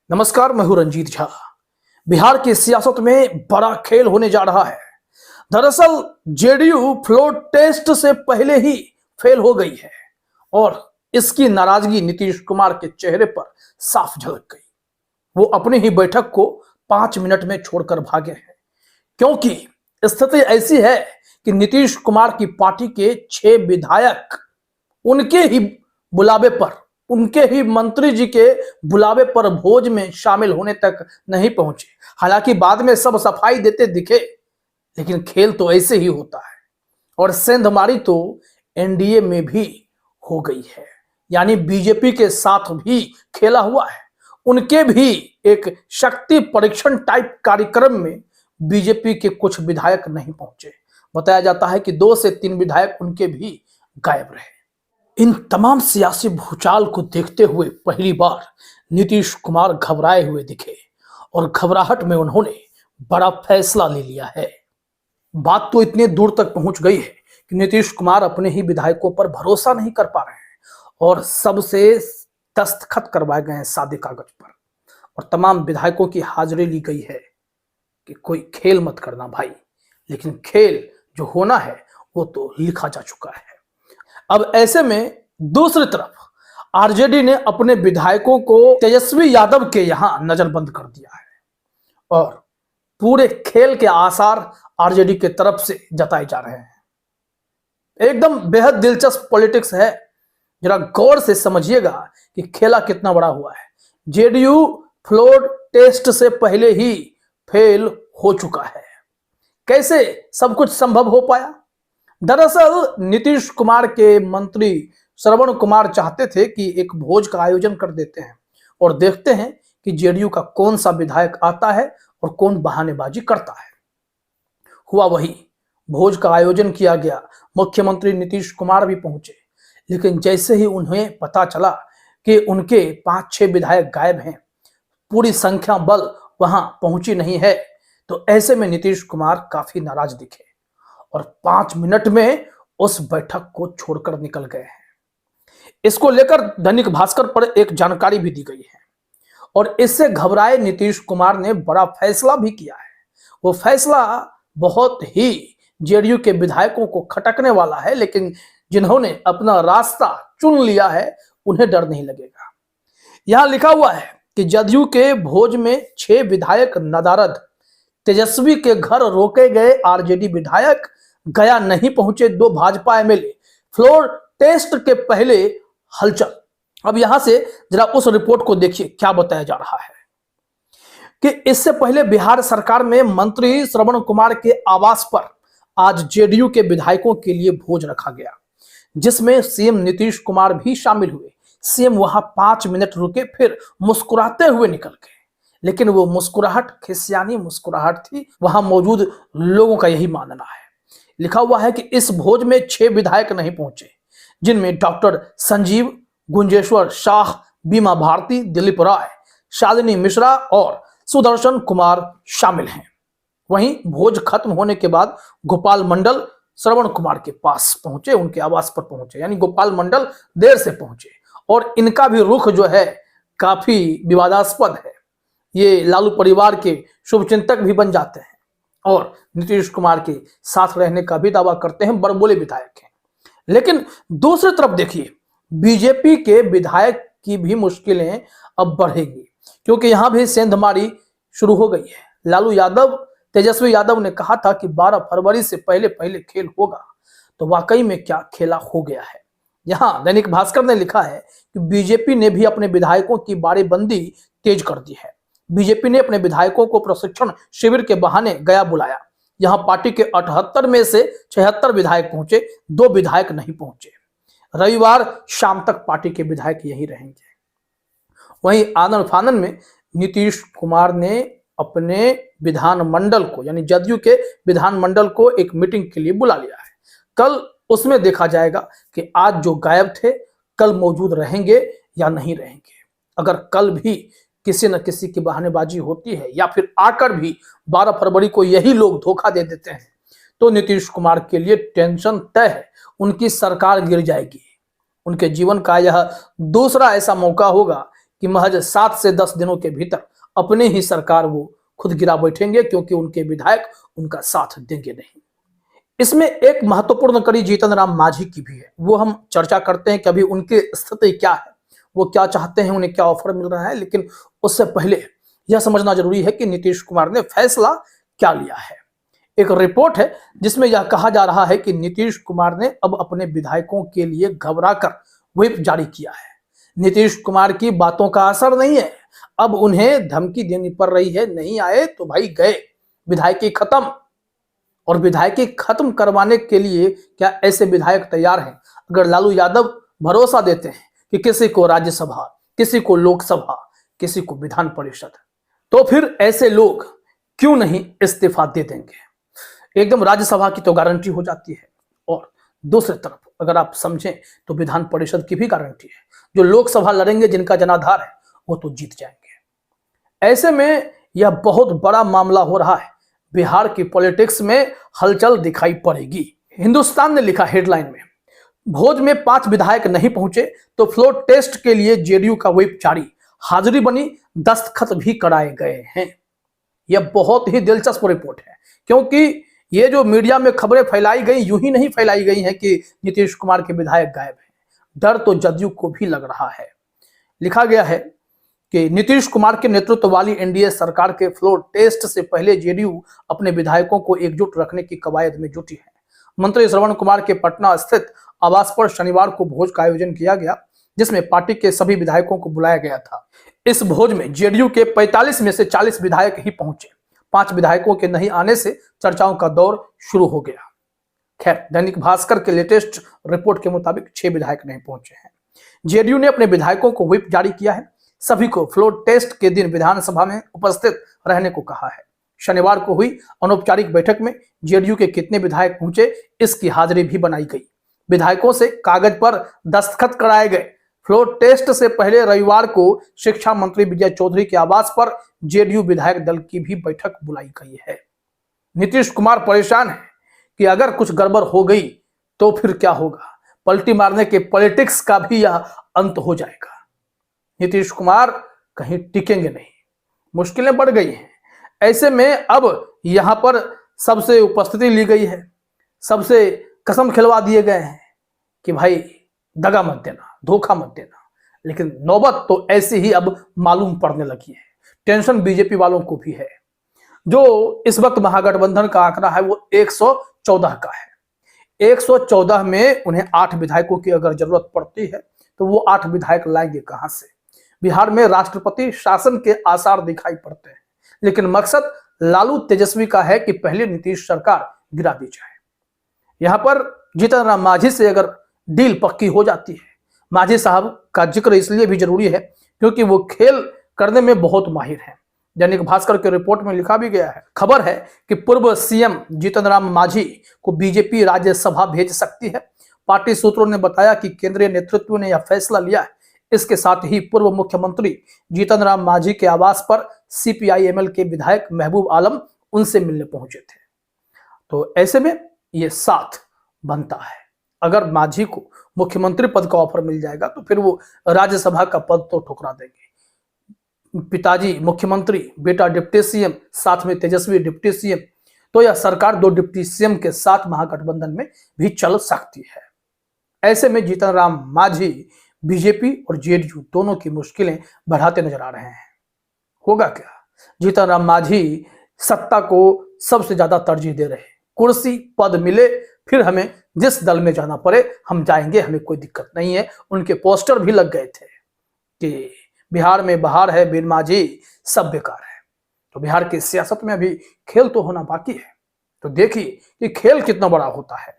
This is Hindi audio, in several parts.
नमस्कार, मैं हूं रंजीत झा। बिहार की सियासत में बड़ा खेल होने जा रहा है। दरअसल जेडीयू फ्लोर टेस्ट से पहले ही फेल हो गई है और इसकी नाराजगी नीतीश कुमार के चेहरे पर साफ झलक गई। वो अपनी ही बैठक को 5 मिनट में छोड़कर भागे हैं, क्योंकि स्थिति ऐसी है कि नीतीश कुमार की पार्टी के 6 विधायक उनके ही बुलावे पर, उनके ही मंत्री जी के बुलावे पर भोज में शामिल होने तक नहीं पहुंचे। हालांकि बाद में सब सफाई देते दिखे, लेकिन खेल तो ऐसे ही होता है। और सेंधमारी तो एनडीए में भी हो गई है, यानी बीजेपी के साथ भी खेला हुआ है। उनके भी एक शक्ति परीक्षण टाइप कार्यक्रम में बीजेपी के कुछ विधायक नहीं पहुंचे। बताया जाता है कि 2 से 3 विधायक उनके भी गायब रहे। इन तमाम सियासी भूचाल को देखते हुए पहली बार नीतीश कुमार घबराए हुए दिखे और घबराहट में उन्होंने बड़ा फैसला ले लिया है। बात तो इतने दूर तक पहुंच गई है कि नीतीश कुमार अपने ही विधायकों पर भरोसा नहीं कर पा रहे हैं और सबसे दस्तखत करवाए गए हैं सादे कागज पर, और तमाम विधायकों की हाजिरी ली गई है कि कोई खेल मत करना भाई, लेकिन खेल जो होना है वो तो लिखा जा चुका है। अब ऐसे में दूसरी तरफ आरजेडी ने अपने विधायकों को तेजस्वी यादव के यहां नजरबंद कर दिया है और पूरे खेल के आसार आरजेडी के तरफ से जताए जा रहे हैं। एकदम बेहद दिलचस्प पॉलिटिक्स है। जरा गौर से समझिएगा कि खेला कितना बड़ा हुआ है। जेडीयू फ्लोर टेस्ट से पहले ही फेल हो चुका है। कैसे सब कुछ संभव हो पाया? दरअसल नीतीश कुमार के मंत्री श्रवण कुमार चाहते थे कि एक भोज का आयोजन कर देते हैं और देखते हैं कि जेडीयू का कौन सा विधायक आता है और कौन बहानेबाजी करता है। हुआ वही, भोज का आयोजन किया गया। मुख्यमंत्री नीतीश कुमार भी पहुंचे, लेकिन जैसे ही उन्हें पता चला कि उनके 5-6 विधायक गायब हैं, पूरी संख्या बल वहां पहुंची नहीं है, तो ऐसे में नीतीश कुमार काफी नाराज दिखे और 5 मिनट में उस बैठक को छोड़कर निकल गए हैं। इसको लेकर दैनिक भास्कर पर एक जानकारी भी दी गई है और इससे घबराए नीतीश कुमार ने बड़ा फैसला भी किया है। वो फैसला बहुत ही जेडीयू के विधायकों को खटकने वाला है, लेकिन जिन्होंने अपना रास्ता चुन लिया है उन्हें डर नहीं लगेगा। यहां लिखा हुआ है कि जदयू के भोज में 6 विधायक नदारद, तेजस्वी के घर रोके गए आरजेडी विधायक, गया नहीं पहुंचे 2 भाजपा एमएलए, फ्लोर टेस्ट के पहले हलचल। अब यहां से जरा उस रिपोर्ट को देखिए, क्या बताया जा रहा है कि इससे पहले बिहार सरकार में मंत्री श्रवण कुमार के आवास पर आज जेडीयू के विधायकों के लिए भोज रखा गया, जिसमें सीएम नीतीश कुमार भी शामिल हुए। सीएम वहां 5 मिनट रुके, फिर मुस्कुराते हुए निकल गए, लेकिन वो मुस्कुराहट खिसियानी मुस्कुराहट थी। वहां मौजूद लोगों का यही मानना है। लिखा हुआ है कि इस भोज में 6 विधायक नहीं पहुंचे, जिनमें डॉक्टर संजीव, गुंजेश्वर शाह, बीमा भारती, दिलीप राय, शालिनी मिश्रा और सुदर्शन कुमार शामिल हैं। वहीं भोज खत्म होने के बाद गोपाल मंडल श्रवण कुमार के पास पहुंचे, उनके आवास पर पहुंचे, यानी गोपाल मंडल देर से पहुंचे और इनका भी रुख जो है काफी विवादास्पद है। ये लालू परिवार के शुभचिंतक भी बन जाते हैं और नीतीश कुमार के साथ रहने का भी दावा करते हैं, बड़बोले विधायक हैं। लेकिन दूसरी तरफ देखिए, बीजेपी के विधायक की भी मुश्किलें अब बढ़ेगी, क्योंकि यहां भी सेंधमारी शुरू हो गई है। लालू यादव, तेजस्वी यादव ने कहा था कि 12 फरवरी से पहले पहले खेल होगा, तो वाकई में क्या खेला हो गया है। यहां दैनिक भास्कर ने लिखा है कि बीजेपी ने भी अपने विधायकों की बाड़ेबंदी तेज कर दी है। बीजेपी ने अपने विधायकों को प्रशिक्षण शिविर के बहाने गया बुलाया। यहां पार्टी के 78 में से 76 विधायक पहुंचे, 2 विधायक नहीं पहुंचे। रविवार शाम तक पार्टी के विधायक यही रहेंगे। वहीं आनन फानन में नीतीश कुमार ने अपने विधानमंडल को, यानी जदयू के विधानमंडल को एक मीटिंग के लिए बुला लिया है। कल उसमें देखा जाएगा कि आज जो गायब थे कल मौजूद रहेंगे या नहीं रहेंगे। अगर कल भी किसी न किसी की बहानेबाजी होती है या फिर आकर भी 12 फरवरी को यही लोग धोखा दे देते हैं, तो नीतीश कुमार के लिए टेंशन तय है। उनकी सरकार गिर जाएगी। उनके जीवन का यह दूसरा ऐसा मौका होगा कि महज 7 से 10 दिनों के भीतर अपने ही सरकार वो खुद गिरा बैठेंगे, क्योंकि उनके विधायक उनका साथ देंगे नहीं। इसमें एक महत्वपूर्ण कड़ी जीतन राम मांझी की भी है, वो हम चर्चा करते हैं कि अभी उनकी स्थिति क्या है, वो क्या चाहते हैं, उन्हें क्या ऑफर मिल रहा है। लेकिन उससे पहले यह समझना जरूरी है कि नीतीश कुमार ने फैसला क्या लिया है। एक रिपोर्ट है जिसमें यह कहा जा रहा है कि नीतीश कुमार ने अब अपने विधायकों के लिए घबराकर व्हिप जारी किया है। नीतीश कुमार की बातों का असर नहीं है, अब उन्हें धमकी देनी पड़ रही है, नहीं आए तो भाई गए, विधायकी खत्म। और विधायकी खत्म करवाने के लिए क्या ऐसे विधायक तैयार हैं? अगर लालू यादव भरोसा देते हैं कि किसी को राज्यसभा, किसी को लोकसभा, किसी को विधान परिषद, तो फिर ऐसे लोग क्यों नहीं इस्तीफा दे देंगे। एकदम राज्यसभा की तो गारंटी हो जाती है, और दूसरी तरफ अगर आप समझें तो विधान परिषद की भी गारंटी है। जो लोकसभा लड़ेंगे, जिनका जनाधार है, वो तो जीत जाएंगे। ऐसे में यह बहुत बड़ा मामला हो रहा है। बिहार की पॉलिटिक्स में हलचल दिखाई पड़ेगी। हिंदुस्तान ने लिखा हेडलाइन में, भोज में 5 विधायक नहीं पहुंचे तो फ्लोर टेस्ट के लिए जेडीयू का व्हिप जारी, हाजिरी बनी, दस्तखत भी कराए गए हैं। यह बहुत ही दिलचस्प रिपोर्ट है, क्योंकि ये जो मीडिया में खबरें फैलाई गई, यूं ही नहीं फैलाई गई हैं कि नीतीश कुमार के विधायक गायब हैं। डर तो जदयू को भी लग रहा है। लिखा गया है कि नीतीश कुमार के नेतृत्व वाली एनडीए सरकार के फ्लोर टेस्ट से पहले जेडीयू अपने विधायकों को एकजुट रखने की कवायद में जुटी है। मंत्री श्रवण कुमार के पटना स्थित आवास पर शनिवार को भोज का आयोजन किया गया, जिसमें पार्टी के सभी विधायकों को बुलाया गया था। इस भोज में जेडीयू के 45 में से 40 विधायक ही पहुंचे। 5 विधायकों के नहीं आने से चर्चाओं का दौर शुरू हो गया। खैर, दैनिक भास्कर के लेटेस्ट रिपोर्ट के मुताबिक 6 विधायक नहीं पहुंचे हैं। जेडीयू ने अपने विधायकों को व्हिप जारी किया है। सभी को फ्लोर टेस्ट के दिन विधानसभा में उपस्थित रहने को कहा है। शनिवार को हुई अनौपचारिक बैठक में जेडीयू के कितने विधायक पहुंचे, इसकी हाजिरी भी बनाई गई। विधायकों से कागज पर दस्तखत कराए गए। फ्लोर टेस्ट से पहले रविवार को शिक्षा मंत्री विजय चौधरी के आवास पर जेडीयू विधायक दल की भी बैठक बुलाई गई है। नीतीश कुमार परेशान है कि अगर कुछ गड़बड़ हो गई तो फिर क्या होगा। पलटी मारने के पॉलिटिक्स का भी यह अंत हो जाएगा। नीतीश कुमार कहीं टिकेंगे नहीं, मुश्किलें बढ़ गई हैं। ऐसे में अब यहां पर सबसे उपस्थिति ली गई है, सबसे कसम खिलवा दिए गए हैं कि भाई दगा मत देना, धोखा मत देना। लेकिन नौबत तो ऐसी ही अब मालूम पड़ने लगी है। टेंशन बीजेपी वालों को भी है। जो इस वक्त महागठबंधन का आंकड़ा है वो 114 का है। 114 में उन्हें 8 विधायकों की अगर जरूरत पड़ती है तो वो 8 विधायक लाएंगे कहां से। बिहार में राष्ट्रपति शासन के आसार दिखाई पड़ते हैं, लेकिन मकसद लालू तेजस्वी का है कि पहले नीतीश सरकार गिरा दी जाए। यहां पर जीतन राम मांझी से अगर डील पक्की हो जाती है, मांझी साहब का जिक्र इसलिए भी जरूरी है क्योंकि वो खेल करने में बहुत माहिर हैं। दैनिक भास्कर के रिपोर्ट में लिखा भी गया है, खबर है कि पूर्व सीएम जीतन राम मांझी को बीजेपी राज्यसभा भेज सकती है। पार्टी सूत्रों ने बताया कि केंद्रीय नेतृत्व ने यह फैसला लिया है। इसके साथ ही पूर्व मुख्यमंत्री जीतन राम मांझी के आवास पर सीपीआई-एमएल के विधायक महबूब आलम उनसे मिलने पहुंचे थे। तो ऐसे में ये साथ बनता है। अगर मांझी को मुख्यमंत्री पद का ऑफर मिल जाएगा तो फिर वो राज्यसभा का पद तो ठुकरा देंगे। पिताजी मुख्यमंत्री, बेटा डिप्टी सीएम, साथ में तेजस्वी डिप्टी सीएम, तो यह सरकार 2 डिप्टी सीएम के साथ महागठबंधन में भी चल सकती है। ऐसे में जीतन राम मांझी बीजेपी और जेडीयू दोनों की मुश्किलें बढ़ाते नजर आ रहे हैं। होगा क्या? जीतन राम मांझी सत्ता को सबसे ज्यादा तरजीह दे रहे हैं। कुर्सी पद मिले फिर हमें जिस दल में जाना पड़े हम जाएंगे, हमें कोई दिक्कत नहीं है। उनके पोस्टर भी लग गए थे कि बिहार में बहार है, बिन मांझी सब बेकार है। तो बिहार की सियासत में अभी खेल तो होना बाकी है। तो देखिए कि खेल कितना बड़ा होता है।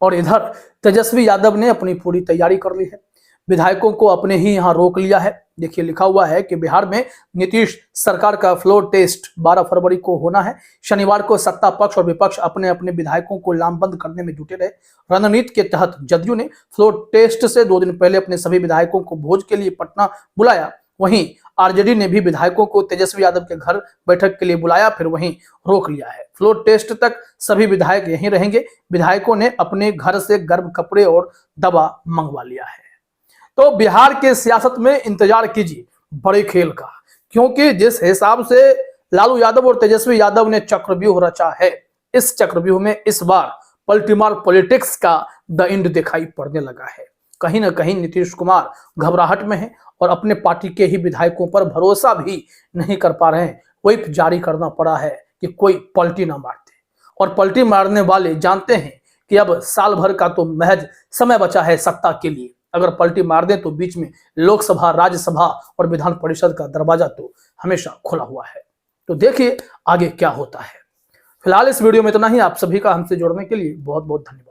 और इधर तेजस्वी यादव ने अपनी पूरी तैयारी कर ली है। विधायकों को अपने ही यहां रोक लिया है। देखिए लिखा हुआ है कि बिहार में नीतीश सरकार का फ्लोर टेस्ट 12 फरवरी को होना है। शनिवार को सत्ता पक्ष और विपक्ष अपने अपने विधायकों को लामबंद करने में जुटे रहे। रणनीति के तहत जदयू ने फ्लोर टेस्ट से 2 दिन पहले अपने सभी विधायकों को भोज के लिए पटना बुलाया। वहीं आरजेडी ने भी विधायकों को तेजस्वी यादव के घर बैठक के लिए बुलाया, फिर वहीं रोक लिया है। फ्लोर टेस्ट तक सभी विधायक यहीं रहेंगे। विधायकों ने अपने घर से गर्म कपड़े और दवा मंगवा लिया है। तो बिहार के सियासत में इंतजार कीजिए, बड़े खेल का, क्योंकि जिस हिसाब से लालू यादव और तेजस्वी यादव ने चक्रव्यूह रचा है, इस चक्रव्यूह में इस बार पलटीमार पॉलिटिक्स का द एंड दिखाई पड़ने लगा है। कहीं ना कहीं नीतीश कुमार घबराहट में है और अपने पार्टी के ही विधायकों पर भरोसा भी नहीं कर पा रहे हैं। व्हिप जारी करना पड़ा है कि कोई पलटी ना मार दे, और पलटी मारने वाले जानते हैं कि अब साल भर का तो महज समय बचा है सत्ता के लिए। अगर पलटी मार दें तो बीच में लोकसभा, राज्यसभा और विधान परिषद का दरवाजा तो हमेशा खुला हुआ है। तो देखिए आगे क्या होता है। फिलहाल इस वीडियो में इतना ही। आप सभी का हमसे जुड़ने के लिए बहुत बहुत धन्यवाद।